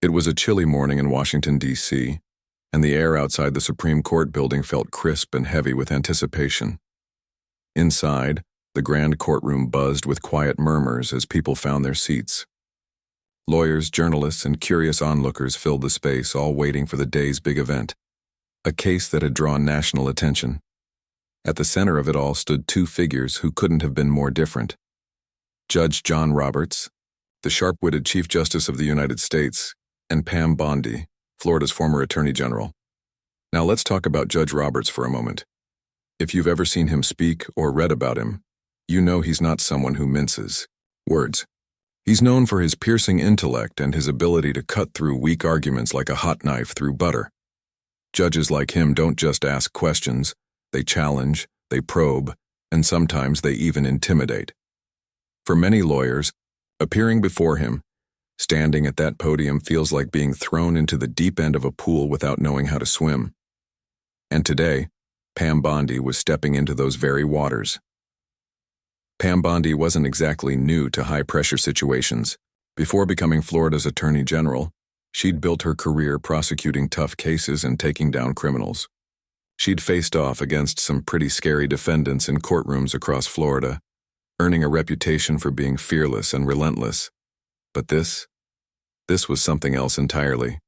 It was a chilly morning in Washington, D.C., and the air outside the Supreme Court building felt crisp and heavy with anticipation. Inside, the grand courtroom buzzed with quiet murmurs as people found their seats. Lawyers, journalists, and curious onlookers filled the space, all waiting for the day's big event, a case that had drawn national attention. At the center of it all stood two figures who couldn't have been more different. Judge John Roberts, the sharp-witted Chief Justice of the United States, and Pam Bondi, Florida's former Attorney General. Now let's talk about Judge Roberts for a moment. If you've ever seen him speak or read about him, you know he's not someone who minces words. He's known for his piercing intellect and his ability to cut through weak arguments like a hot knife through butter. Judges like him don't just ask questions, they challenge, they probe, and sometimes they even intimidate. For many lawyers, appearing before him, standing at that podium feels like being thrown into the deep end of a pool without knowing how to swim. And today, Pam Bondi was stepping into those very waters. Pam Bondi wasn't exactly new to high-pressure situations. Before becoming Florida's Attorney General, she'd built her career prosecuting tough cases and taking down criminals. She'd faced off against some pretty scary defendants in courtrooms across Florida, earning a reputation for being fearless and relentless. But this was something else entirely.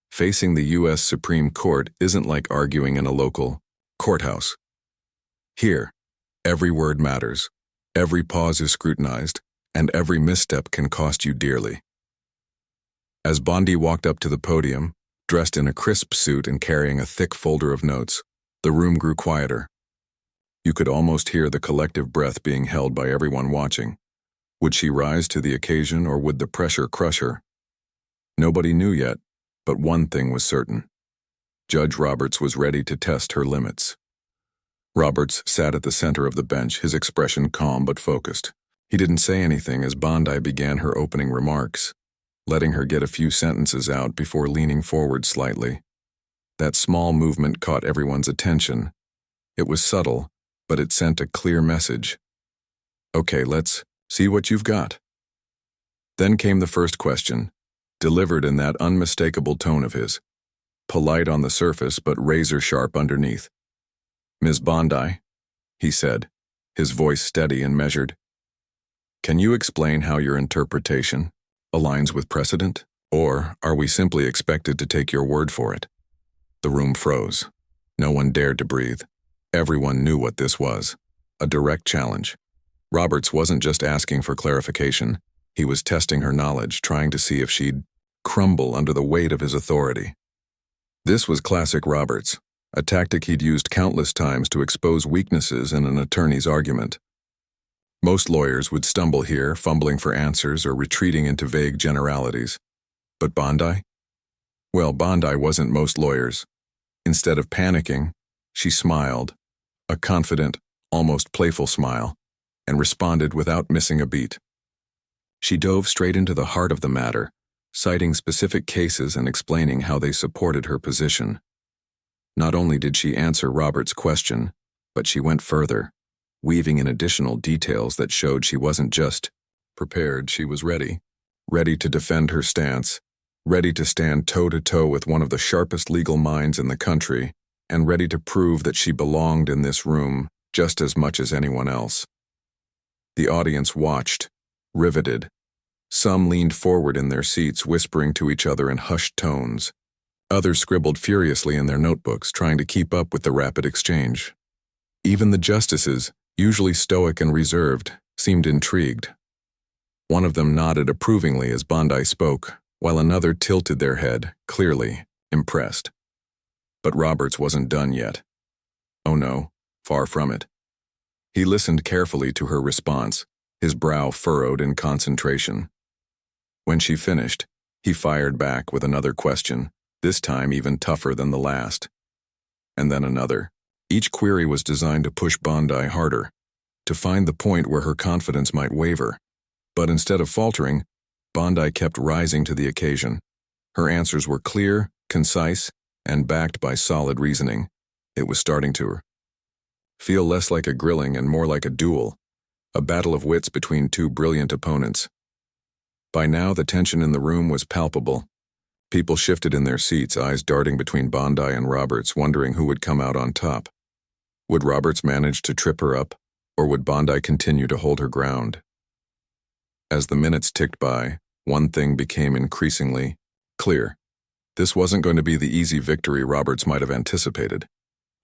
Facing the U.S. Supreme Court isn't like arguing in a local courthouse. Here, every word matters, every pause is scrutinized, and every misstep can cost you dearly. As Bondi walked up to the podium, dressed in a crisp suit and carrying a thick folder of notes, the room grew quieter. You could almost hear the collective breath being held by everyone watching. Would she rise to the occasion, or would the pressure crush her? Nobody knew yet, but one thing was certain. Judge Roberts was ready to test her limits. Roberts sat at the center of the bench, his expression calm but focused. He didn't say anything as Bondi began her opening remarks, letting her get a few sentences out before leaning forward slightly. That small movement caught everyone's attention. It was subtle, but it sent a clear message. Okay, let's see what you've got. Then came the first question, delivered in that unmistakable tone of his, polite on the surface but razor-sharp underneath. "Ms. Bondi," he said, his voice steady and measured, "can you explain how your interpretation aligns with precedent, or are we simply expected to take your word for it?" The room froze. No one dared to breathe. Everyone knew what this was, a direct challenge. Roberts wasn't just asking for clarification. He was testing her knowledge, trying to see if she'd crumble under the weight of his authority. This was classic Roberts, a tactic he'd used countless times to expose weaknesses in an attorney's argument. Most lawyers would stumble here, fumbling for answers or retreating into vague generalities. But Bondi? Well, Bondi wasn't most lawyers. Instead of panicking, she smiled, a confident, almost playful smile, and responded without missing a beat. She dove straight into the heart of the matter, citing specific cases and explaining how they supported her position. Not only did she answer Robert's question, but she went further, weaving in additional details that showed she wasn't just prepared, she was ready. Ready to defend her stance, ready to stand toe-to-toe with one of the sharpest legal minds in the country, and ready to prove that she belonged in this room just as much as anyone else. The audience watched, riveted. Some leaned forward in their seats, whispering to each other in hushed tones. Others scribbled furiously in their notebooks, trying to keep up with the rapid exchange. Even the justices, usually stoic and reserved, seemed intrigued. One of them nodded approvingly as Bondi spoke, while another tilted their head, clearly impressed. But Roberts wasn't done yet. Oh no, far from it. He listened carefully to her response, his brow furrowed in concentration. When she finished, he fired back with another question, this time even tougher than the last. And then another. Each query was designed to push Bondi harder, to find the point where her confidence might waver. But instead of faltering, Bondi kept rising to the occasion. Her answers were clear, concise, and backed by solid reasoning. It was starting to feel less like a grilling and more like a duel, a battle of wits between two brilliant opponents. By now, the tension in the room was palpable. People shifted in their seats, eyes darting between Bondi and Roberts, wondering who would come out on top. Would Roberts manage to trip her up, or would Bondi continue to hold her ground? As the minutes ticked by, one thing became increasingly clear. This wasn't going to be the easy victory Roberts might have anticipated.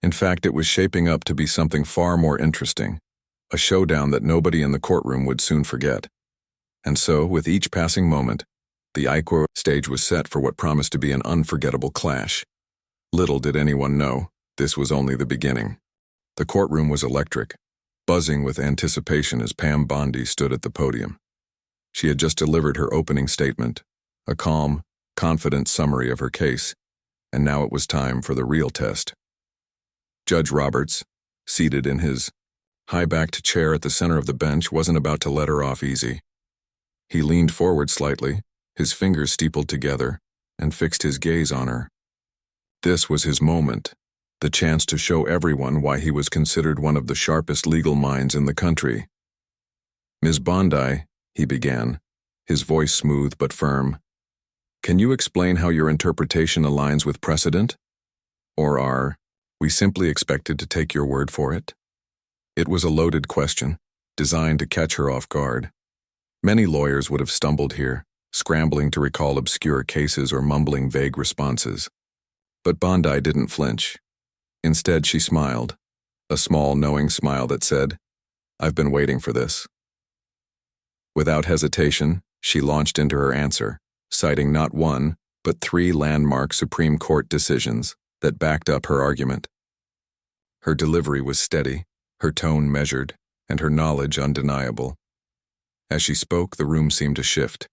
In fact, it was shaping up to be something far more interesting, a showdown that nobody in the courtroom would soon forget. And so, with each passing moment, the Iquo stage was set for what promised to be an unforgettable clash. Little did anyone know, this was only the beginning. The courtroom was electric, buzzing with anticipation as Pam Bondi stood at the podium. She had just delivered her opening statement, a calm, confident summary of her case, and now it was time for the real test. Judge Roberts, seated in his high-backed chair at the center of the bench, wasn't about to let her off easy. He leaned forward slightly, his fingers steepled together, and fixed his gaze on her. This was his moment, the chance to show everyone why he was considered one of the sharpest legal minds in the country. "Ms. Bondi," he began, his voice smooth but firm, "can you explain how your interpretation aligns with precedent? Or are we simply expected to take your word for it?" It was a loaded question, designed to catch her off guard. Many lawyers would have stumbled here, scrambling to recall obscure cases or mumbling vague responses. But Bondi didn't flinch. Instead, she smiled, a small, knowing smile that said, "I've been waiting for this." Without hesitation, she launched into her answer, citing not one, but 3 landmark Supreme Court decisions that backed up her argument. Her delivery was steady, her tone measured, and her knowledge undeniable. As she spoke, the room seemed to shift.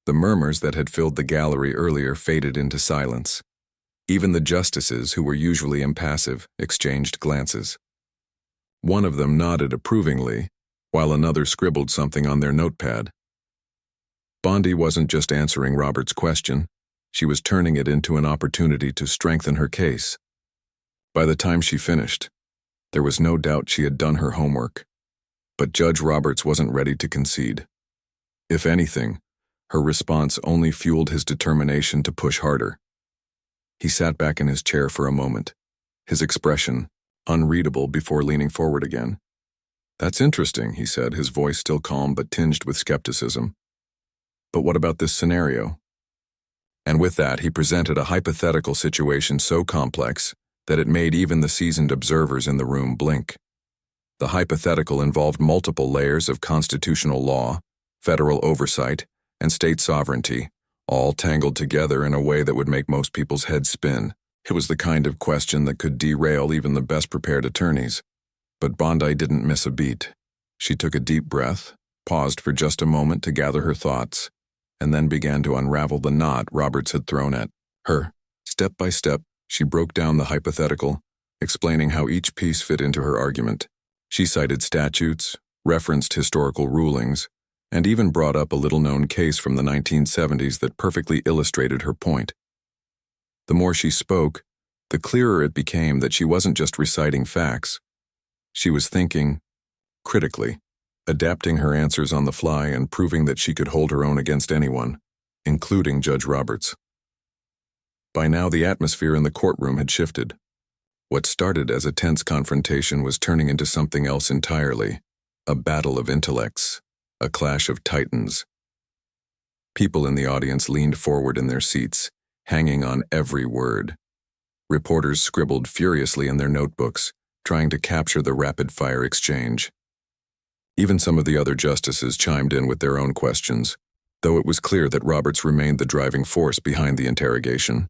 The murmurs that had filled the gallery earlier faded into silence. Even the justices, who were usually impassive, exchanged glances. One of them nodded approvingly, while another scribbled something on their notepad. Bondi wasn't just answering Robert's question, she was turning it into an opportunity to strengthen her case. By the time she finished, there was no doubt she had done her homework. But Judge Roberts wasn't ready to concede. If anything, her response only fueled his determination to push harder. He sat back in his chair for a moment, his expression unreadable before leaning forward again. "That's interesting," he said, his voice still calm but tinged with skepticism. "But what about this scenario?" And with that, he presented a hypothetical situation so complex that it made even the seasoned observers in the room blink. The hypothetical involved multiple layers of constitutional law, federal oversight, and state sovereignty, all tangled together in a way that would make most people's heads spin. It was the kind of question that could derail even the best-prepared attorneys. But Bondi didn't miss a beat. She took a deep breath, paused for just a moment to gather her thoughts, and then began to unravel the knot Roberts had thrown at her. Step by step, she broke down the hypothetical, explaining how each piece fit into her argument. She cited statutes, referenced historical rulings, and even brought up a little-known case from the 1970s that perfectly illustrated her point. The more she spoke, the clearer it became that she wasn't just reciting facts. She was thinking critically, adapting her answers on the fly and proving that she could hold her own against anyone, including Judge Roberts. By now, the atmosphere in the courtroom had shifted. What started as a tense confrontation was turning into something else entirely, a battle of intellects, a clash of titans. People in the audience leaned forward in their seats, hanging on every word. Reporters scribbled furiously in their notebooks, trying to capture the rapid-fire exchange. Even some of the other justices chimed in with their own questions, though it was clear that Roberts remained the driving force behind the interrogation.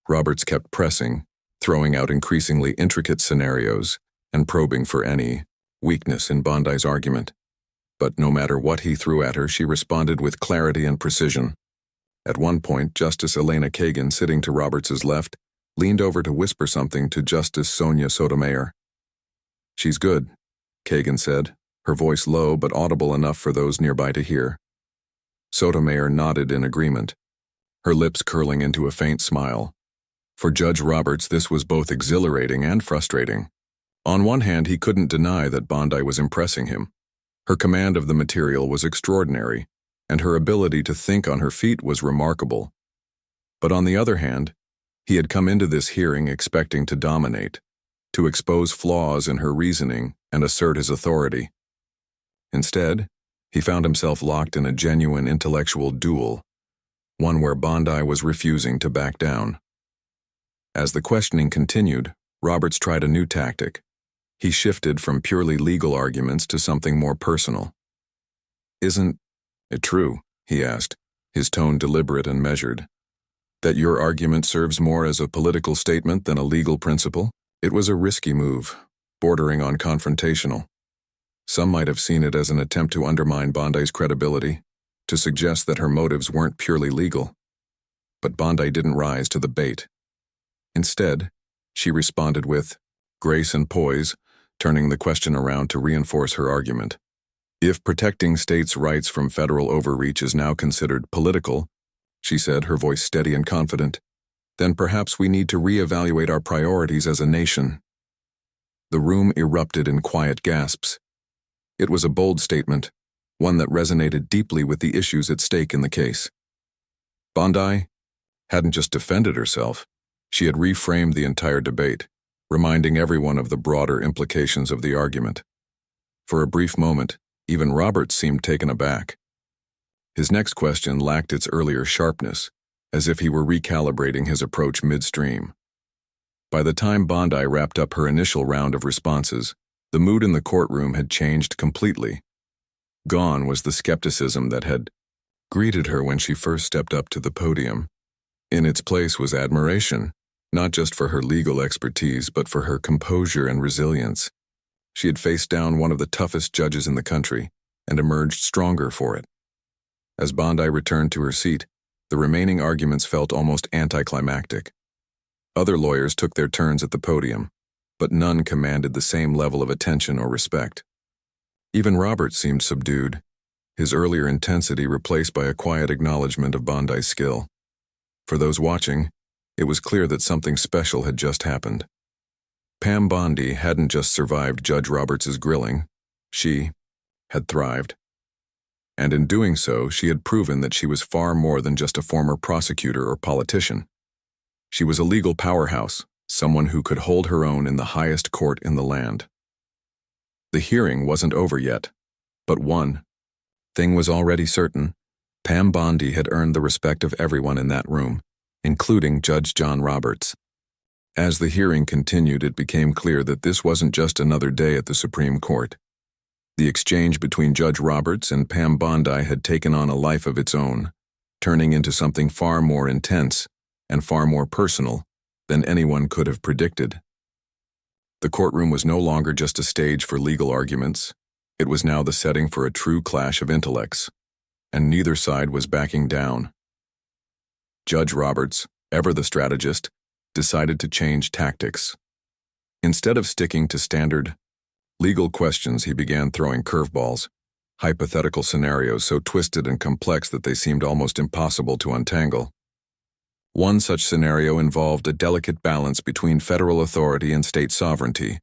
Roberts kept pressing, throwing out increasingly intricate scenarios and probing for any weakness in Bondi's argument. But no matter what he threw at her, she responded with clarity and precision. At one point, Justice Elena Kagan, sitting to Roberts's left, leaned over to whisper something to Justice Sonia Sotomayor. "She's good," Kagan said, her voice low but audible enough for those nearby to hear. Sotomayor nodded in agreement, her lips curling into a faint smile. For Judge Roberts, this was both exhilarating and frustrating. On one hand, he couldn't deny that Bondi was impressing him. Her command of the material was extraordinary, and her ability to think on her feet was remarkable. But on the other hand, he had come into this hearing expecting to dominate, to expose flaws in her reasoning and assert his authority. Instead, he found himself locked in a genuine intellectual duel, one where Bondi was refusing to back down. As the questioning continued, Roberts tried a new tactic. He shifted from purely legal arguments to something more personal. "Isn't it true," he asked, his tone deliberate and measured, "that your argument serves more as a political statement than a legal principle?" It was a risky move, bordering on confrontational. Some might have seen it as an attempt to undermine Bondi's credibility, to suggest that her motives weren't purely legal. But Bondi didn't rise to the bait. Instead, she responded with grace and poise, turning the question around to reinforce her argument. "If protecting states' rights from federal overreach is now considered political," she said, her voice steady and confident, "then perhaps we need to reevaluate our priorities as a nation." The room erupted in quiet gasps. It was a bold statement, one that resonated deeply with the issues at stake in the case. Bondi hadn't just defended herself, she had reframed the entire debate, reminding everyone of the broader implications of the argument. For a brief moment, even Roberts seemed taken aback. His next question lacked its earlier sharpness, as if he were recalibrating his approach midstream. By the time Bondi wrapped up her initial round of responses, the mood in the courtroom had changed completely. Gone was the skepticism that had greeted her when she first stepped up to the podium. In its place was admiration, not just for her legal expertise, but for her composure and resilience. She had faced down one of the toughest judges in the country and emerged stronger for it. As Bondi returned to her seat, the remaining arguments felt almost anticlimactic. Other lawyers took their turns at the podium, but none commanded the same level of attention or respect. Even Roberts seemed subdued, his earlier intensity replaced by a quiet acknowledgement of Bondi's skill. For those watching, it was clear that something special had just happened. Pam Bondi hadn't just survived Judge Roberts's grilling, she had thrived. And in doing so, she had proven that she was far more than just a former prosecutor or politician. She was a legal powerhouse, someone who could hold her own in the highest court in the land. The hearing wasn't over yet, but one thing was already certain: Pam Bondi had earned the respect of everyone in that room, including Judge John Roberts. As the hearing continued, it became clear that this wasn't just another day at the Supreme Court. The exchange between Judge Roberts and Pam Bondi had taken on a life of its own, turning into something far more intense and far more personal than anyone could have predicted. The courtroom was no longer just a stage for legal arguments. It was now the setting for a true clash of intellects, and neither side was backing down. Judge Roberts, ever the strategist, decided to change tactics. Instead of sticking to standard legal questions, he began throwing curveballs, hypothetical scenarios so twisted and complex that they seemed almost impossible to untangle. One such scenario involved a delicate balance between federal authority and state sovereignty,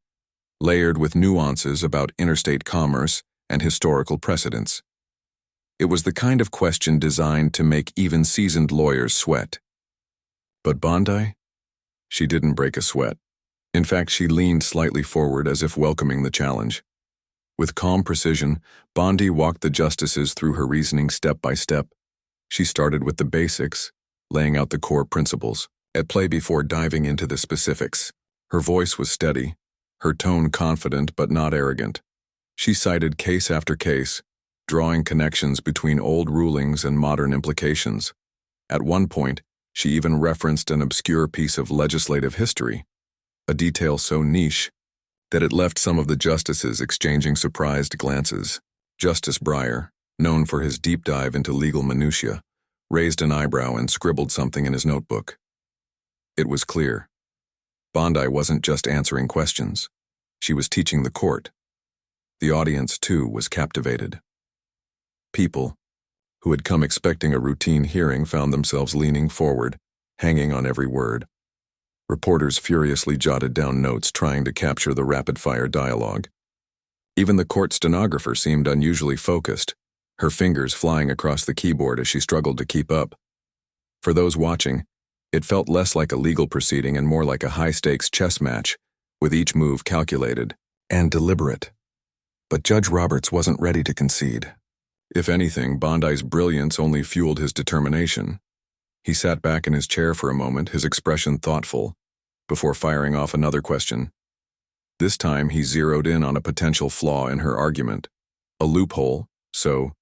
layered with nuances about interstate commerce and historical precedents. It was the kind of question designed to make even seasoned lawyers sweat. But Bondi? She didn't break a sweat. In fact, she leaned slightly forward as if welcoming the challenge. With calm precision, Bondi walked the justices through her reasoning step by step. She started with the basics, laying out the core principles at play before diving into the specifics. Her voice was steady, her tone confident but not arrogant. She cited case after case, drawing connections between old rulings and modern implications. At one point, she even referenced an obscure piece of legislative history, a detail so niche that it left some of the justices exchanging surprised glances. Justice Breyer, known for his deep dive into legal minutiae, raised an eyebrow and scribbled something in his notebook. It was clear. Bondi wasn't just answering questions. She was teaching the court. The audience, too, was captivated. People, who had come expecting a routine hearing, found themselves leaning forward, hanging on every word. Reporters furiously jotted down notes, trying to capture the rapid-fire dialogue. Even the court stenographer seemed unusually focused, her fingers flying across the keyboard as she struggled to keep up. For those watching, It felt less like a legal proceeding and more like a high-stakes chess match, with each move calculated and deliberate. But Judge Roberts wasn't ready to concede. If anything, Bondi's brilliance only fueled his determination. He sat back in his chair for a moment, his expression thoughtful, before firing off another question. This time he zeroed in on a potential flaw in her argument, a loophole, so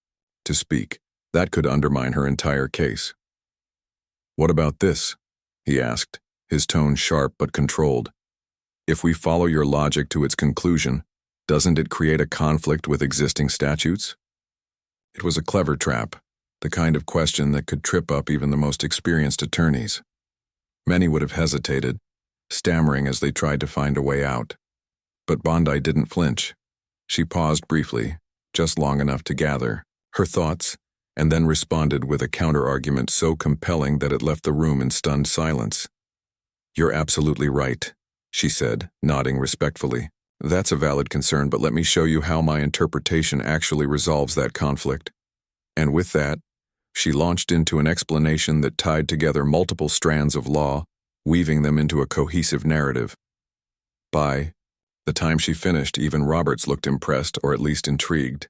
to speak, that could undermine her entire case. "What about this?" he asked, his tone sharp but controlled. "If we follow your logic to its conclusion, doesn't it create a conflict with existing statutes?" It was a clever trap, the kind of question that could trip up even the most experienced attorneys. Many would have hesitated, stammering as they tried to find a way out. But Bondi didn't flinch. She paused briefly, just long enough to gather her thoughts, and then responded with a counter-argument so compelling that it left the room in stunned silence. "You're absolutely right," she said, nodding respectfully. "That's a valid concern, but let me show you how my interpretation actually resolves that conflict." And with that, she launched into an explanation that tied together multiple strands of law, weaving them into a cohesive narrative. By the time she finished, even Roberts looked impressed, or at least intrigued.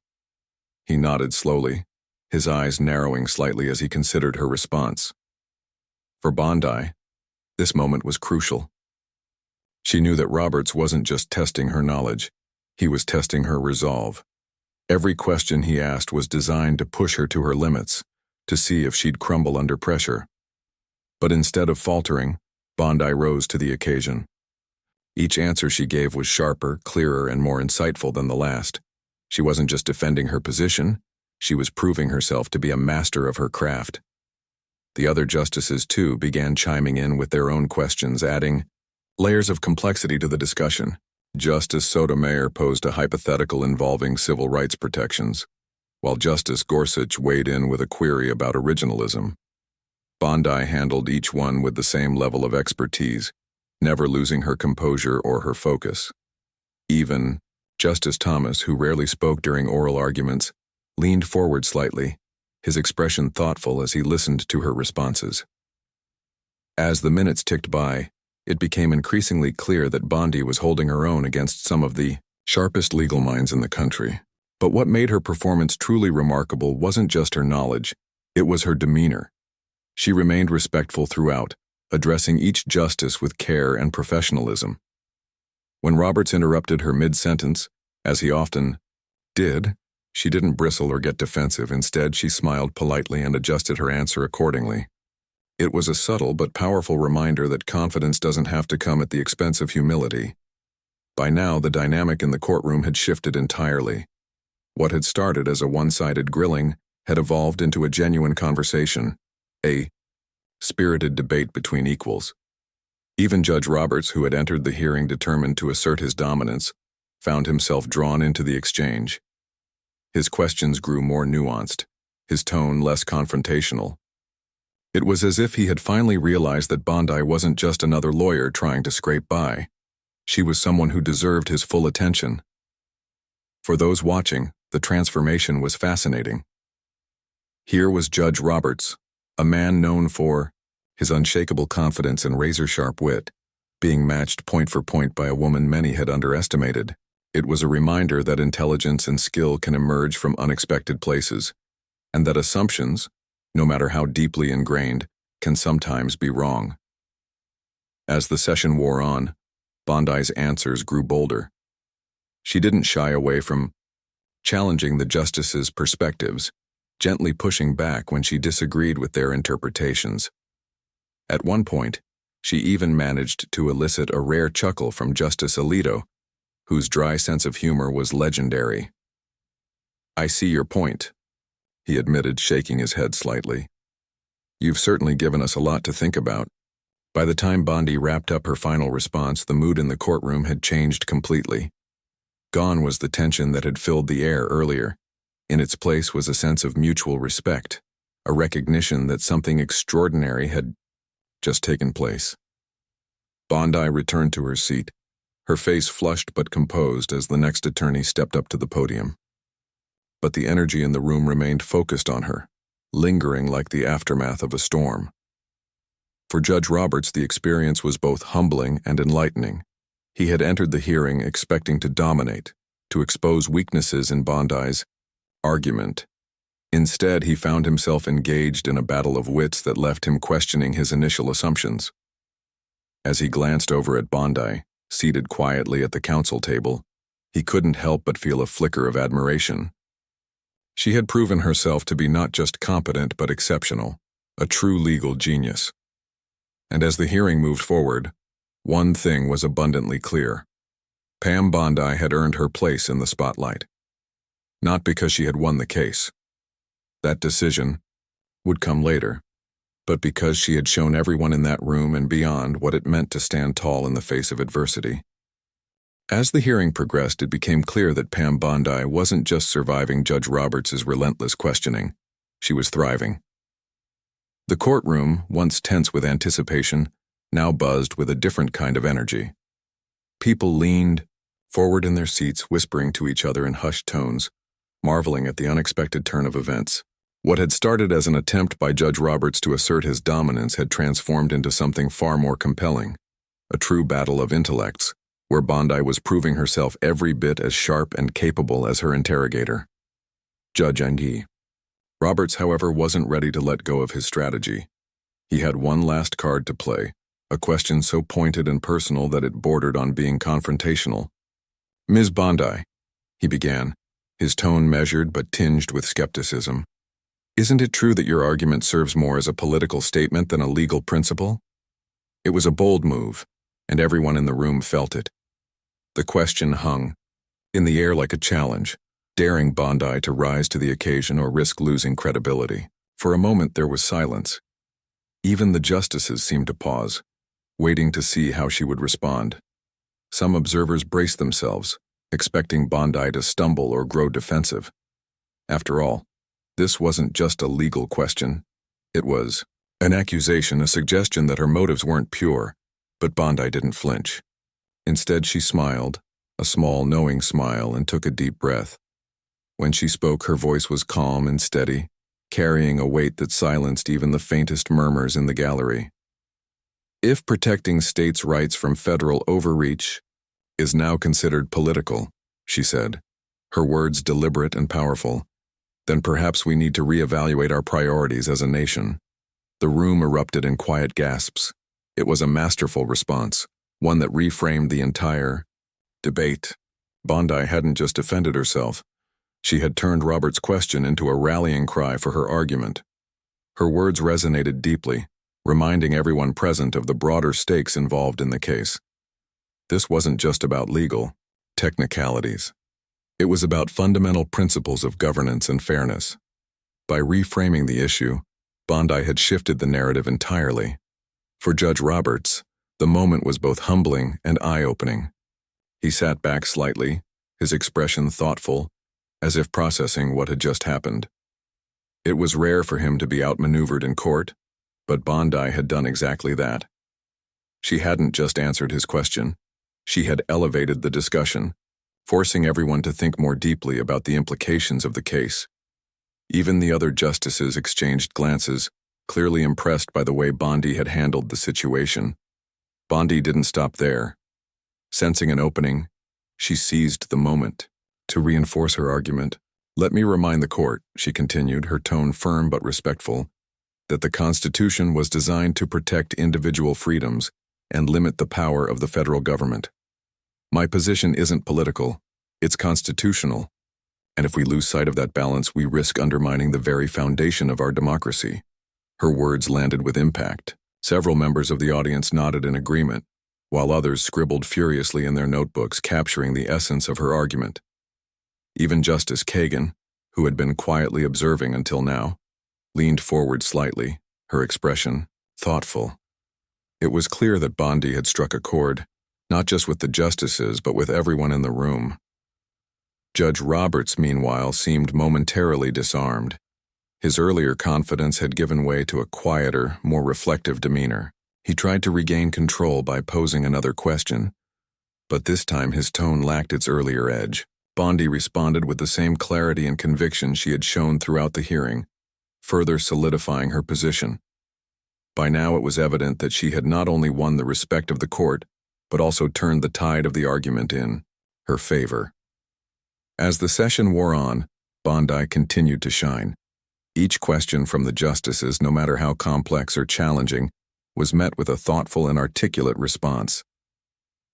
He nodded slowly, his eyes narrowing slightly as he considered her response. For Bondi, this moment was crucial. She knew that Roberts wasn't just testing her knowledge, he was testing her resolve. Every question he asked was designed to push her to her limits, to see if she'd crumble under pressure. But instead of faltering, Bondi rose to the occasion. Each answer she gave was sharper, clearer, and more insightful than the last. She wasn't just defending her position, she was proving herself to be a master of her craft. The other justices, too, began chiming in with their own questions, adding layers of complexity to the discussion. Justice Sotomayor posed a hypothetical involving civil rights protections, while Justice Gorsuch weighed in with a query about originalism. Bondi handled each one with the same level of expertise, never losing her composure or her focus. Even Justice Thomas, who rarely spoke during oral arguments, leaned forward slightly, his expression thoughtful as he listened to her responses. As the minutes ticked by, it became increasingly clear that Bondi was holding her own against some of the sharpest legal minds in the country. But what made her performance truly remarkable wasn't just her knowledge, it was her demeanor. She remained respectful throughout, addressing each justice with care and professionalism. When Roberts interrupted her mid-sentence, as he often did, she didn't bristle or get defensive. Instead, she smiled politely and adjusted her answer accordingly. It was a subtle but powerful reminder that confidence doesn't have to come at the expense of humility. By now, the dynamic in the courtroom had shifted entirely. What had started as a one-sided grilling had evolved into a genuine conversation, a spirited debate between equals. Even Judge Roberts, who had entered the hearing determined to assert his dominance, found himself drawn into the exchange. His questions grew more nuanced, his tone less confrontational. It was as if he had finally realized that Bondi wasn't just another lawyer trying to scrape by. She was someone who deserved his full attention. For those watching, the transformation was fascinating. Here was Judge Roberts, a man known for his unshakable confidence and razor-sharp wit, being matched point for point by a woman many had underestimated. It was a reminder that intelligence and skill can emerge from unexpected places, and that assumptions, no matter how deeply ingrained, can sometimes be wrong. As the session wore on, Bondi's answers grew bolder. She didn't shy away from challenging the justices' perspectives, gently pushing back when she disagreed with their interpretations. At one point, she even managed to elicit a rare chuckle from Justice Alito, whose dry sense of humor was legendary. "I see your point," he admitted, shaking his head slightly. "You've certainly given us a lot to think about." By the time Bondi wrapped up her final response, the mood in the courtroom had changed completely. Gone was the tension that had filled the air earlier. In its place was a sense of mutual respect, a recognition that something extraordinary had just taken place. Bondi returned to her seat, her face flushed but composed as the next attorney stepped up to the podium. But the energy in the room remained focused on her, lingering like the aftermath of a storm. For Judge Roberts, the experience was both humbling and enlightening. He had entered the hearing expecting to dominate, to expose weaknesses in Bondi's argument. Instead, he found himself engaged in a battle of wits that left him questioning his initial assumptions. As he glanced over at Bondi, seated quietly at the counsel table, he couldn't help but feel a flicker of admiration. She had proven herself to be not just competent but exceptional, a true legal genius. And as the hearing moved forward, one thing was abundantly clear. Pam Bondi had earned her place in the spotlight. Not because she had won the case. That decision would come later, but because she had shown everyone in that room and beyond what it meant to stand tall in the face of adversity. As the hearing progressed, it became clear that Pam Bondi wasn't just surviving Judge Roberts' relentless questioning. She was thriving. The courtroom, once tense with anticipation, now buzzed with a different kind of energy. People leaned forward in their seats, whispering to each other in hushed tones, marveling at the unexpected turn of events. What had started as an attempt by Judge Roberts to assert his dominance had transformed into something far more compelling, a true battle of intellects, where Bondi was proving herself every bit as sharp and capable as her interrogator. Judge Angie. Roberts, however, wasn't ready to let go of his strategy. He had one last card to play, a question so pointed and personal that it bordered on being confrontational. "Ms. Bondi," he began, his tone measured but tinged with skepticism. "Isn't it true that your argument serves more as a political statement than a legal principle?" It was a bold move, and everyone in the room felt it. The question hung in the air like a challenge, daring Bondi to rise to the occasion or risk losing credibility. For a moment there was silence. Even the justices seemed to pause, waiting to see how she would respond. Some observers braced themselves, expecting Bondi to stumble or grow defensive. After all, this wasn't just a legal question. It was an accusation, a suggestion that her motives weren't pure, but Bondi didn't flinch. Instead, she smiled, a small, knowing smile, and took a deep breath. When she spoke, her voice was calm and steady, carrying a weight that silenced even the faintest murmurs in the gallery. "If protecting states' rights from federal overreach is now considered political," she said, her words deliberate and powerful, "then perhaps we need to reevaluate our priorities as a nation." The room erupted in quiet gasps. It was a masterful response, one that reframed the entire debate. Bondi hadn't just defended herself. She had turned Roberts' question into a rallying cry for her argument. Her words resonated deeply, reminding everyone present of the broader stakes involved in the case. This wasn't just about legal technicalities. It was about fundamental principles of governance and fairness. By reframing the issue, Bondi had shifted the narrative entirely. For Judge Roberts, the moment was both humbling and eye-opening. He sat back slightly, his expression thoughtful, as if processing what had just happened. It was rare for him to be outmaneuvered in court, but Bondi had done exactly that. She hadn't just answered his question. She had elevated the discussion, forcing everyone to think more deeply about the implications of the case. Even the other justices exchanged glances, clearly impressed by the way Bondi had handled the situation. Bondi didn't stop there. Sensing an opening, she seized the moment to reinforce her argument. "Let me remind the court," she continued, her tone firm but respectful, "that the Constitution was designed to protect individual freedoms and limit the power of the federal government. My position isn't political, it's constitutional, and if we lose sight of that balance, we risk undermining the very foundation of our democracy." Her words landed with impact. Several members of the audience nodded in agreement, while others scribbled furiously in their notebooks, capturing the essence of her argument. Even Justice Kagan, who had been quietly observing until now, leaned forward slightly, her expression thoughtful. It was clear that Bondi had struck a chord, not just with the justices, but with everyone in the room. Judge Roberts, meanwhile, seemed momentarily disarmed. His earlier confidence had given way to a quieter, more reflective demeanor. He tried to regain control by posing another question, but this time his tone lacked its earlier edge. Bondi responded with the same clarity and conviction she had shown throughout the hearing, further solidifying her position. By now it was evident that she had not only won the respect of the court, but also turned the tide of the argument in her favor. As the session wore on, Bondi continued to shine. Each question from the justices, no matter how complex or challenging, was met with a thoughtful and articulate response.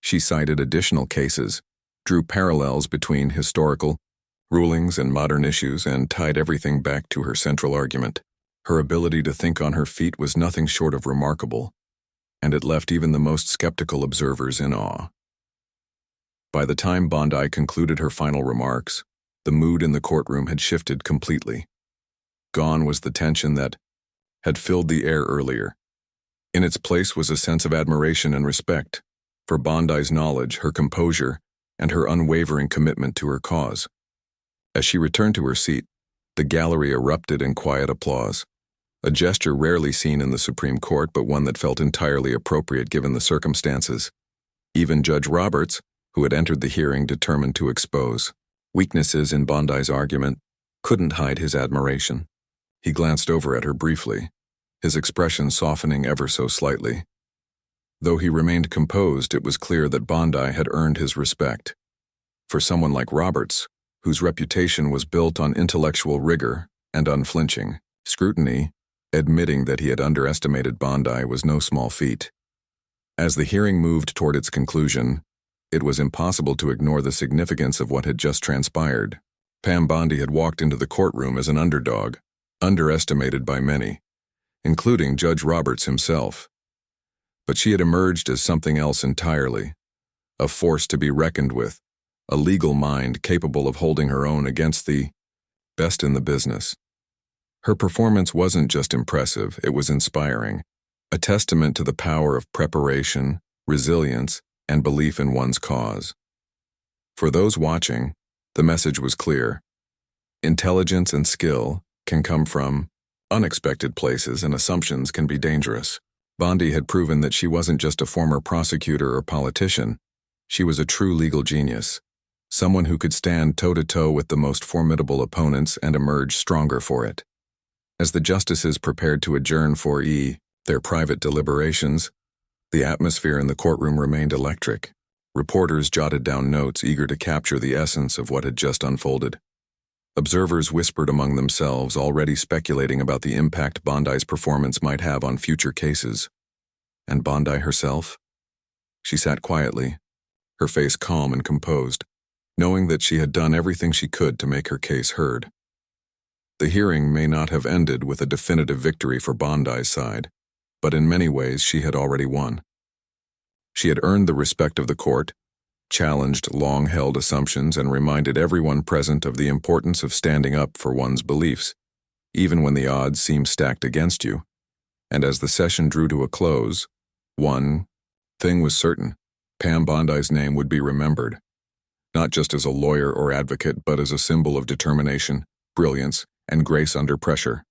She cited additional cases, drew parallels between historical rulings and modern issues, and tied everything back to her central argument. Her ability to think on her feet was nothing short of remarkable, and it left even the most skeptical observers in awe. By the time Bondi concluded her final remarks, the mood in the courtroom had shifted completely. Gone was the tension that had filled the air earlier. In its place was a sense of admiration and respect for Bondi's knowledge, her composure, and her unwavering commitment to her cause. As she returned to her seat, the gallery erupted in quiet applause, a gesture rarely seen in the Supreme Court, but one that felt entirely appropriate given the circumstances. Even Judge Roberts, who had entered the hearing determined to expose weaknesses in Bondi's argument, couldn't hide his admiration. He glanced over at her briefly, his expression softening ever so slightly. Though he remained composed, it was clear that Bondi had earned his respect. For someone like Roberts, whose reputation was built on intellectual rigor and unflinching scrutiny, admitting that he had underestimated Bondi was no small feat. As the hearing moved toward its conclusion, it was impossible to ignore the significance of what had just transpired. Pam Bondi had walked into the courtroom as an underdog, underestimated by many, including Judge Roberts himself. But she had emerged as something else entirely, a force to be reckoned with, a legal mind capable of holding her own against the best in the business. Her performance wasn't just impressive, it was inspiring, a testament to the power of preparation, resilience, and belief in one's cause. For those watching, the message was clear. Intelligence and skill can come from unexpected places, and assumptions can be dangerous. Bondi had proven that she wasn't just a former prosecutor or politician. She was a true legal genius, someone who could stand toe-to-toe with the most formidable opponents and emerge stronger for it. As the justices prepared to adjourn for their private deliberations, the atmosphere in the courtroom remained electric. Reporters jotted down notes, eager to capture the essence of what had just unfolded. Observers whispered among themselves, already speculating about the impact Bondi's performance might have on future cases. And Bondi herself? She sat quietly, her face calm and composed, knowing that she had done everything she could to make her case heard. The hearing may not have ended with a definitive victory for Bondi's side, but in many ways she had already won. She had earned the respect of the court, challenged long-held assumptions, and reminded everyone present of the importance of standing up for one's beliefs, even when the odds seem stacked against you. And as the session drew to a close, one thing was certain: Pam Bondi's name would be remembered, not just as a lawyer or advocate, but as a symbol of determination, brilliance, and grace under pressure.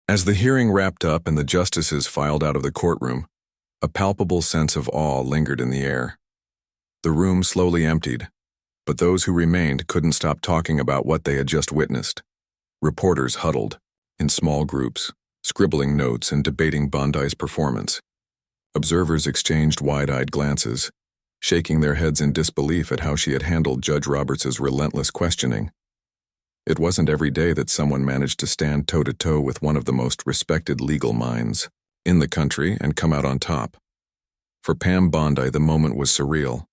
As the hearing wrapped up and the justices filed out of the courtroom, a palpable sense of awe lingered in the air. The room slowly emptied, but those who remained couldn't stop talking about what they had just witnessed. Reporters huddled, in small groups, scribbling notes and debating Bondi's performance. Observers exchanged wide-eyed glances, shaking their heads in disbelief at how she had handled Judge Roberts's relentless questioning. It wasn't every day that someone managed to stand toe-to-toe with one of the most respected legal minds in the country and come out on top. For Pam Bondi, the moment was surreal.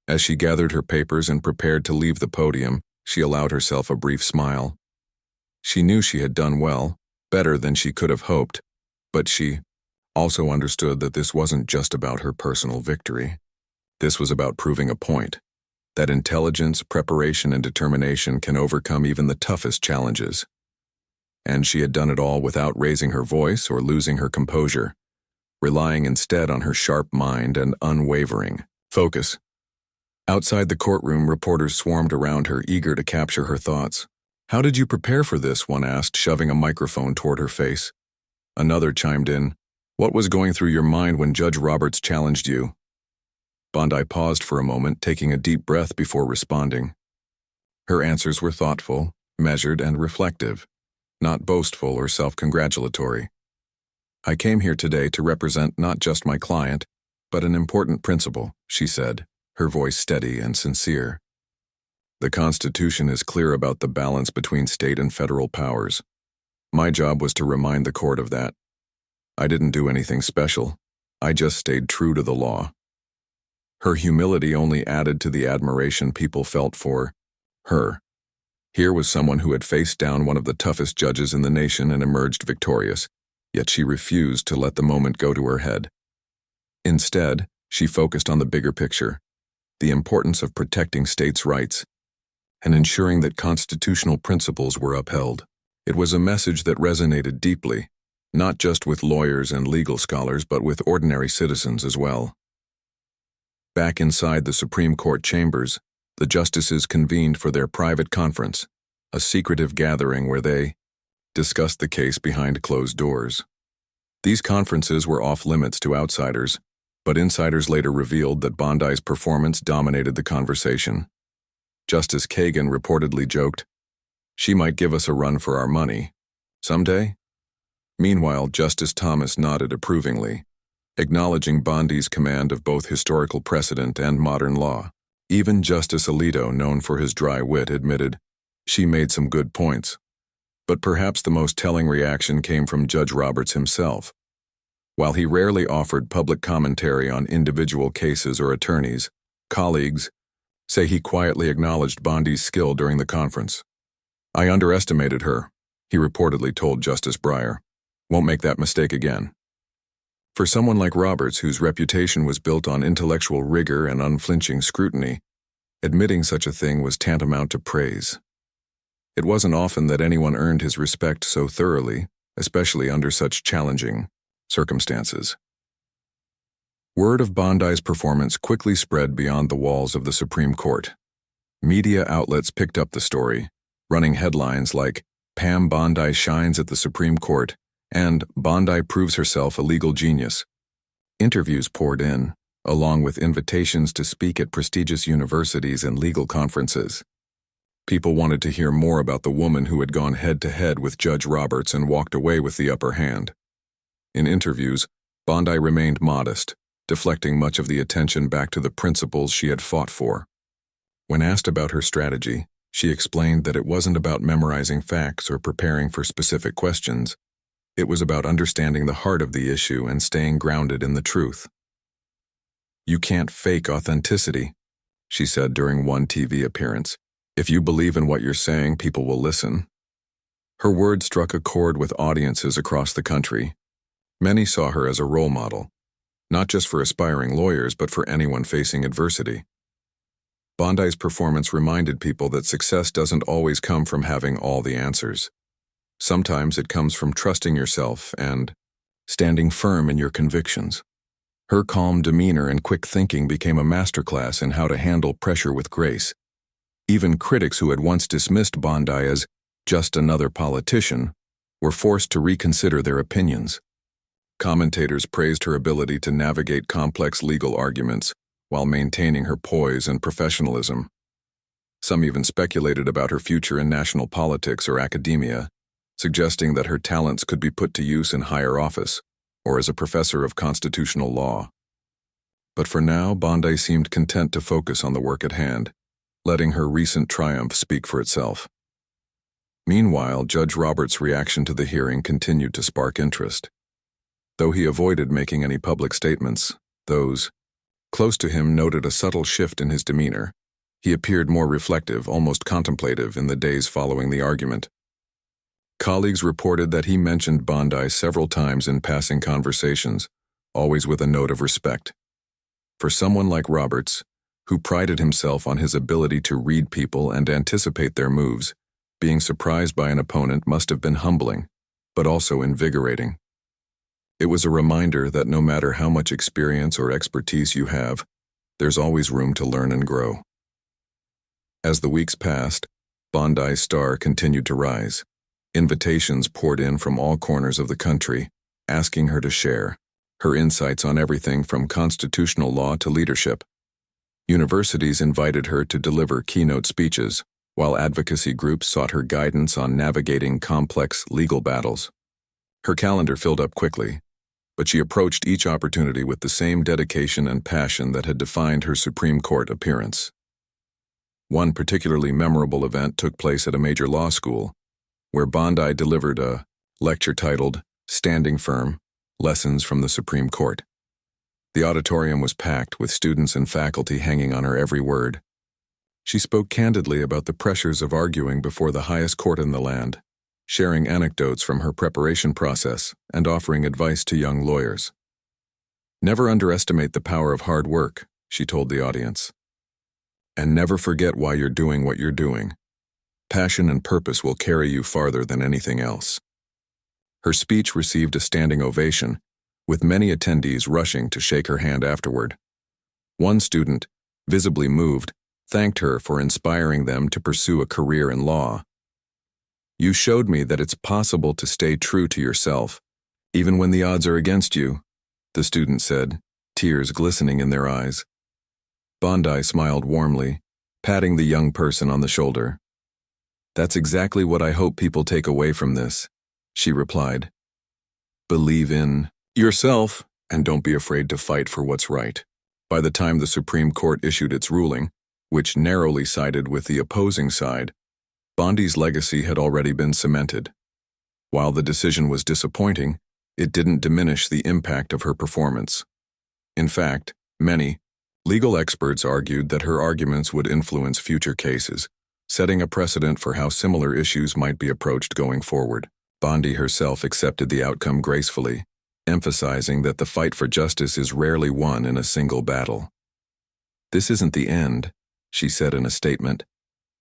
As she gathered her papers and prepared to leave the podium, she allowed herself a brief smile. She knew she had done well, better than she could have hoped, but she also understood that this wasn't just about her personal victory. This was about proving a point, that intelligence, preparation, and determination can overcome even the toughest challenges. And she had done it all without raising her voice or losing her composure, relying instead on her sharp mind and unwavering focus. Outside the courtroom, reporters swarmed around her, eager to capture her thoughts. "How did you prepare for this?" one asked, shoving a microphone toward her face. Another chimed in, "What was going through your mind when Judge Roberts challenged you?" Bondi paused for a moment, taking a deep breath before responding. Her answers were thoughtful, measured, and reflective, not boastful or self-congratulatory. I came here today to represent not just my client, but an important principle, she said, her voice steady and sincere. The Constitution is clear about the balance between state and federal powers. My job was to remind the court of that. I didn't do anything special. I just stayed true to the law. Her humility only added to the admiration people felt for her. Here was someone who had faced down one of the toughest judges in the nation and emerged victorious, yet she refused to let the moment go to her head. Instead, she focused on the bigger picture, the importance of protecting states' rights, and ensuring that constitutional principles were upheld. It was a message that resonated deeply, not just with lawyers and legal scholars, but with ordinary citizens as well. Back inside the Supreme Court chambers, the justices convened for their private conference, a secretive gathering where they discussed the case behind closed doors. These conferences were off-limits to outsiders, but insiders later revealed that Bondi's performance dominated the conversation. Justice Kagan reportedly joked, "She might give us a run for our money. Someday?" Meanwhile, Justice Thomas nodded approvingly, acknowledging Bondi's command of both historical precedent and modern law. Even Justice Alito, known for his dry wit, admitted, "She made some good points." But perhaps the most telling reaction came from Judge Roberts himself. While he rarely offered public commentary on individual cases or attorneys, colleagues say he quietly acknowledged Bondi's skill during the conference. "I underestimated her," he reportedly told Justice Breyer. "Won't make that mistake again." For someone like Roberts, whose reputation was built on intellectual rigor and unflinching scrutiny, admitting such a thing was tantamount to praise. It wasn't often that anyone earned his respect so thoroughly, especially under such challenging circumstances. Word of Bondi's performance quickly spread beyond the walls of the Supreme Court. Media outlets picked up the story, running headlines like, "Pam Bondi shines at the Supreme Court," and "Bondi proves herself a legal genius." Interviews poured in, along with invitations to speak at prestigious universities and legal conferences. People wanted to hear more about the woman who had gone head-to-head with Judge Roberts and walked away with the upper hand. In interviews, Bondi remained modest, deflecting much of the attention back to the principles she had fought for. When asked about her strategy, she explained that it wasn't about memorizing facts or preparing for specific questions. It was about understanding the heart of the issue and staying grounded in the truth. "You can't fake authenticity," she said during one TV appearance. "If you believe in what you're saying, people will listen." Her words struck a chord with audiences across the country. Many saw her as a role model, not just for aspiring lawyers, but for anyone facing adversity. Bondi's performance reminded people that success doesn't always come from having all the answers. Sometimes it comes from trusting yourself and standing firm in your convictions. Her calm demeanor and quick thinking became a masterclass in how to handle pressure with grace. Even critics who had once dismissed Bondi as just another politician were forced to reconsider their opinions. Commentators praised her ability to navigate complex legal arguments while maintaining her poise and professionalism. Some even speculated about her future in national politics or academia, suggesting that her talents could be put to use in higher office or as a professor of constitutional law. But for now, Bondi seemed content to focus on the work at hand, letting her recent triumph speak for itself. Meanwhile, Judge Roberts' reaction to the hearing continued to spark interest. Though he avoided making any public statements, those close to him noted a subtle shift in his demeanor. He appeared more reflective, almost contemplative, in the days following the argument. Colleagues reported that he mentioned Bondi several times in passing conversations, always with a note of respect. For someone like Roberts, who prided himself on his ability to read people and anticipate their moves, being surprised by an opponent must have been humbling, but also invigorating. It was a reminder that no matter how much experience or expertise you have, there's always room to learn and grow. As the weeks passed, Bondi's star continued to rise. Invitations poured in from all corners of the country, asking her to share her insights on everything from constitutional law to leadership. Universities invited her to deliver keynote speeches, while advocacy groups sought her guidance on navigating complex legal battles. Her calendar filled up quickly, but she approached each opportunity with the same dedication and passion that had defined her Supreme Court appearance. One particularly memorable event took place at a major law school, where Bondi delivered a lecture titled "Standing Firm: Lessons from the Supreme Court." The auditorium was packed, with students and faculty hanging on her every word. She spoke candidly about the pressures of arguing before the highest court in the land, sharing anecdotes from her preparation process and offering advice to young lawyers. "Never underestimate the power of hard work," she told the audience. "And never forget why you're doing what you're doing. Passion and purpose will carry you farther than anything else." Her speech received a standing ovation, with many attendees rushing to shake her hand afterward. One student, visibly moved, thanked her for inspiring them to pursue a career in law. "You showed me that it's possible to stay true to yourself, even when the odds are against you," the student said, tears glistening in their eyes. Bondi smiled warmly, patting the young person on the shoulder. "That's exactly what I hope people take away from this," she replied. "Believe in yourself and don't be afraid to fight for what's right." By the time the Supreme Court issued its ruling, which narrowly sided with the opposing side, Bondi's legacy had already been cemented. While the decision was disappointing, it didn't diminish the impact of her performance. In fact, many legal experts argued that her arguments would influence future cases, setting a precedent for how similar issues might be approached going forward. Bondi herself accepted the outcome gracefully, emphasizing that the fight for justice is rarely won in a single battle. "This isn't the end," she said in a statement.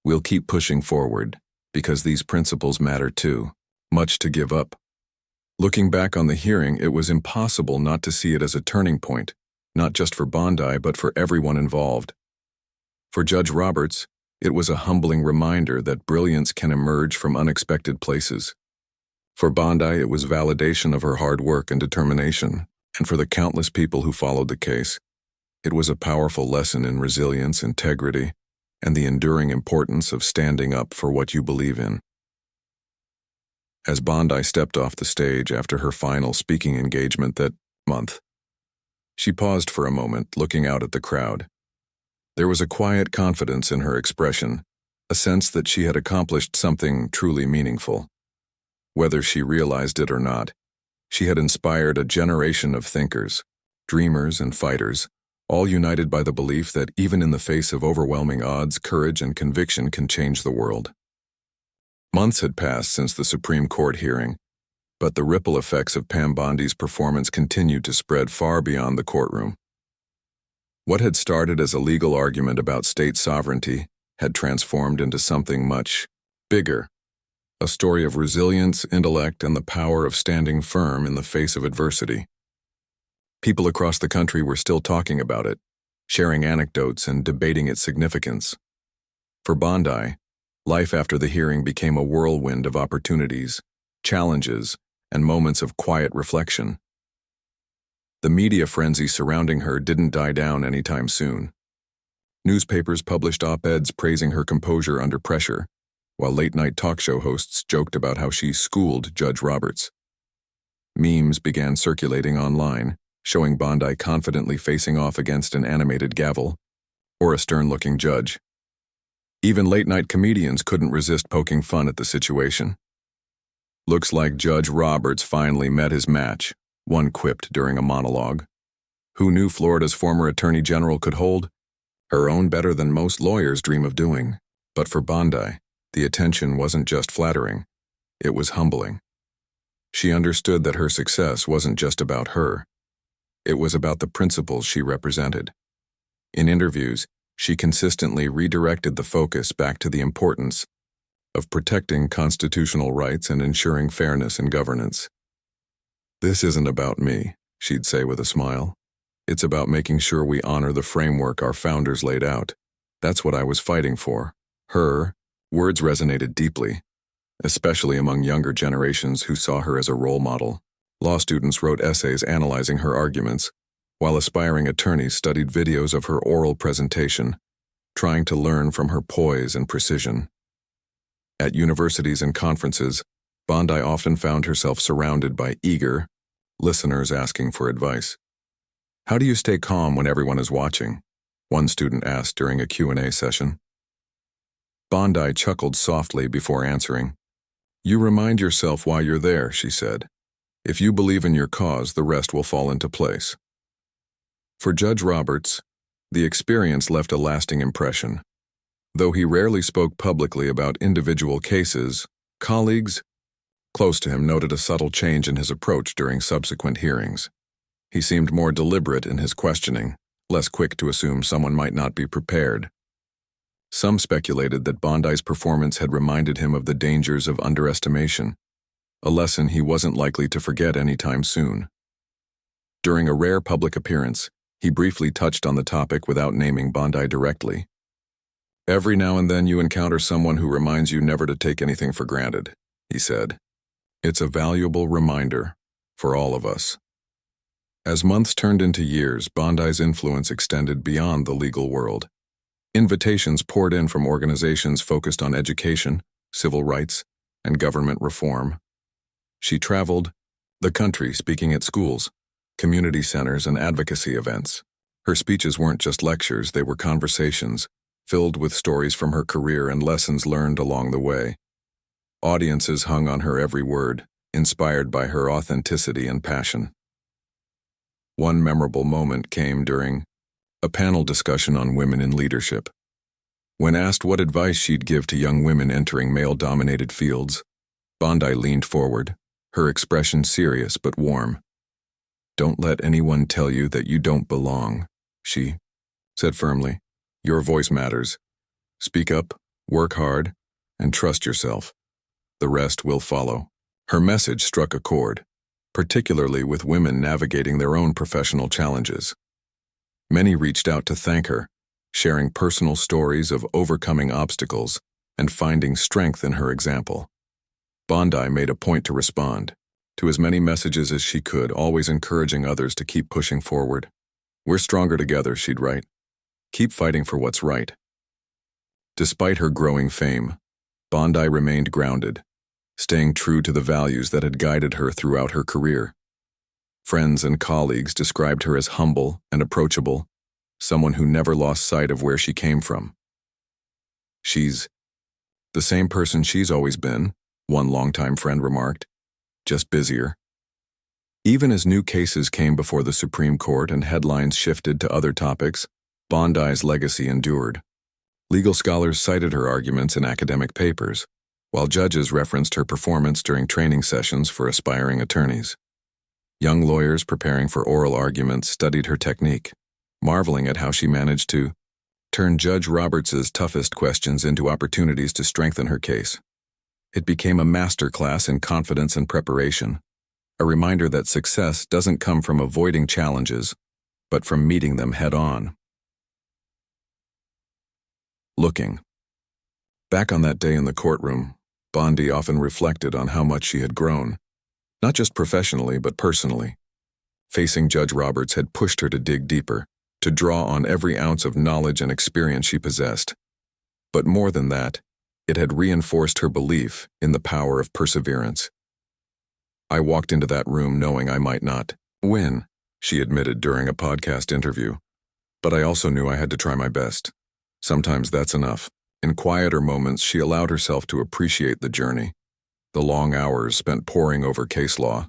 "We'll keep pushing forward, because these principles matter too. Much to give up." Looking back on the hearing, it was impossible not to see it as a turning point, not just for Bondi but for everyone involved. For Judge Roberts, it was a humbling reminder that brilliance can emerge from unexpected places. For Bondi, it was validation of her hard work and determination, and for the countless people who followed the case, it was a powerful lesson in resilience, integrity, and the enduring importance of standing up for what you believe in. As Bondi stepped off the stage after her final speaking engagement that month, she paused for a moment, looking out at the crowd. There was a quiet confidence in her expression, a sense that she had accomplished something truly meaningful. Whether she realized it or not, she had inspired a generation of thinkers, dreamers, and fighters, all united by the belief that even in the face of overwhelming odds, courage and conviction can change the world. Months had passed since the Supreme Court hearing, but the ripple effects of Pam Bondi's performance continued to spread far beyond the courtroom. What had started as a legal argument about state sovereignty had transformed into something much bigger, a story of resilience, intellect, and the power of standing firm in the face of adversity. People across the country were still talking about it, sharing anecdotes and debating its significance. For Bondi, life after the hearing became a whirlwind of opportunities, challenges, and moments of quiet reflection. The media frenzy surrounding her didn't die down anytime soon. Newspapers published op-eds praising her composure under pressure, while late-night talk show hosts joked about how she schooled Judge Roberts. Memes began circulating online, showing Bondi confidently facing off against an animated gavel or a stern-looking judge. Even late-night comedians couldn't resist poking fun at the situation. "Looks like Judge Roberts finally met his match," one quipped during a monologue. Who knew Florida's former attorney general could hold her own better than most lawyers dream of doing? But for Bondi, the attention wasn't just flattering, it was humbling. She understood that her success wasn't just about her. It was about the principles she represented. In interviews, she consistently redirected the focus back to the importance of protecting constitutional rights and ensuring fairness in governance. "This isn't about me," she'd say with a smile. "It's about making sure we honor the framework our founders laid out. That's what I was fighting for." Her words resonated deeply, especially among younger generations who saw her as a role model. Law students wrote essays analyzing her arguments, while aspiring attorneys studied videos of her oral presentation, trying to learn from her poise and precision. At universities and conferences, Bondi often found herself surrounded by eager, listeners asking for advice. How do you stay calm when everyone is watching? One student asked during a Q&A session. Bondi chuckled softly before answering. You remind yourself why you're there, she said. If you believe in your cause, the rest will fall into place. For Judge Roberts, the experience left a lasting impression. Though he rarely spoke publicly about individual cases, colleagues close to him noted a subtle change in his approach during subsequent hearings. He seemed more deliberate in his questioning, less quick to assume someone might not be prepared. Some speculated that Bondi's performance had reminded him of the dangers of underestimation, a lesson he wasn't likely to forget anytime soon. During a rare public appearance, he briefly touched on the topic without naming Bondi directly. Every now and then you encounter someone who reminds you never to take anything for granted, he said. It's a valuable reminder for all of us. As months turned into years, Bondi's influence extended beyond the legal world. Invitations poured in from organizations focused on education, civil rights, and government reform. She traveled the country speaking at schools, community centers, and advocacy events. Her speeches weren't just lectures, they were conversations, filled with stories from her career and lessons learned along the way. Audiences hung on her every word, inspired by her authenticity and passion. One memorable moment came during a panel discussion on women in leadership. When asked what advice she'd give to young women entering male-dominated fields, Bondi leaned forward, her expression serious but warm. Don't let anyone tell you that you don't belong, she said firmly. Your voice matters. Speak up, work hard, and trust yourself. The rest will follow. Her message struck a chord, particularly with women navigating their own professional challenges. Many reached out to thank her, sharing personal stories of overcoming obstacles and finding strength in her example. Bondi made a point to respond to as many messages as she could, always encouraging others to keep pushing forward. We're stronger together, she'd write. Keep fighting for what's right. Despite her growing fame, Bondi remained grounded, staying true to the values that had guided her throughout her career. Friends and colleagues described her as humble and approachable, someone who never lost sight of where she came from. She's the same person she's always been, one longtime friend remarked, just busier. Even as new cases came before the Supreme Court and headlines shifted to other topics, Bondi's legacy endured. Legal scholars cited her arguments in academic papers, while judges referenced her performance during training sessions for aspiring attorneys. Young lawyers preparing for oral arguments studied her technique, marveling at how she managed to turn Judge Roberts' toughest questions into opportunities to strengthen her case. It became a masterclass in confidence and preparation, a reminder that success doesn't come from avoiding challenges, but from meeting them head-on. Looking back on that day in the courtroom, Bondi often reflected on how much she had grown, not just professionally but personally. Facing Judge Roberts had pushed her to dig deeper, to draw on every ounce of knowledge and experience she possessed. But more than that, it had reinforced her belief in the power of perseverance. I walked into that room knowing I might not win, she admitted during a podcast interview. But I also knew I had to try my best. Sometimes that's enough. In quieter moments, she allowed herself to appreciate the journey. The long hours spent poring over case law,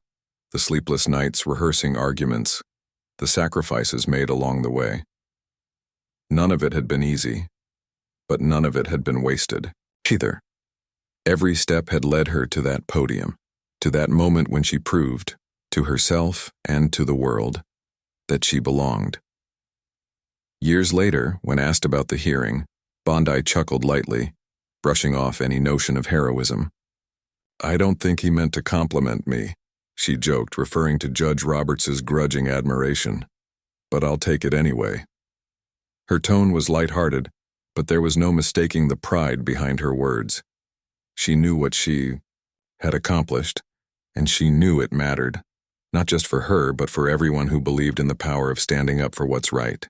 the sleepless nights rehearsing arguments, the sacrifices made along the way. None of it had been easy, but none of it had been wasted either. Every step had led her to that podium, to that moment when she proved, to herself and to the world, that she belonged. Years later, when asked about the hearing, Bondi chuckled lightly, brushing off any notion of heroism. I don't think he meant to compliment me, she joked, referring to Judge Roberts' grudging admiration. But I'll take it anyway. Her tone was lighthearted, but there was no mistaking the pride behind her words. She knew what she had accomplished, and she knew it mattered, not just for her, but for everyone who believed in the power of standing up for what's right.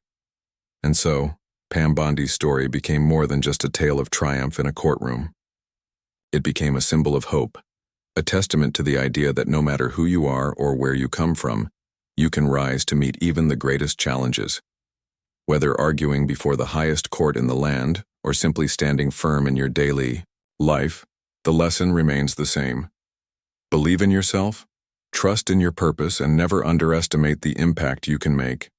And so, Pam Bondi's story became more than just a tale of triumph in a courtroom. It became a symbol of hope, a testament to the idea that no matter who you are or where you come from, you can rise to meet even the greatest challenges. Whether arguing before the highest court in the land or simply standing firm in your daily life, the lesson remains the same. Believe in yourself, trust in your purpose, and never underestimate the impact you can make.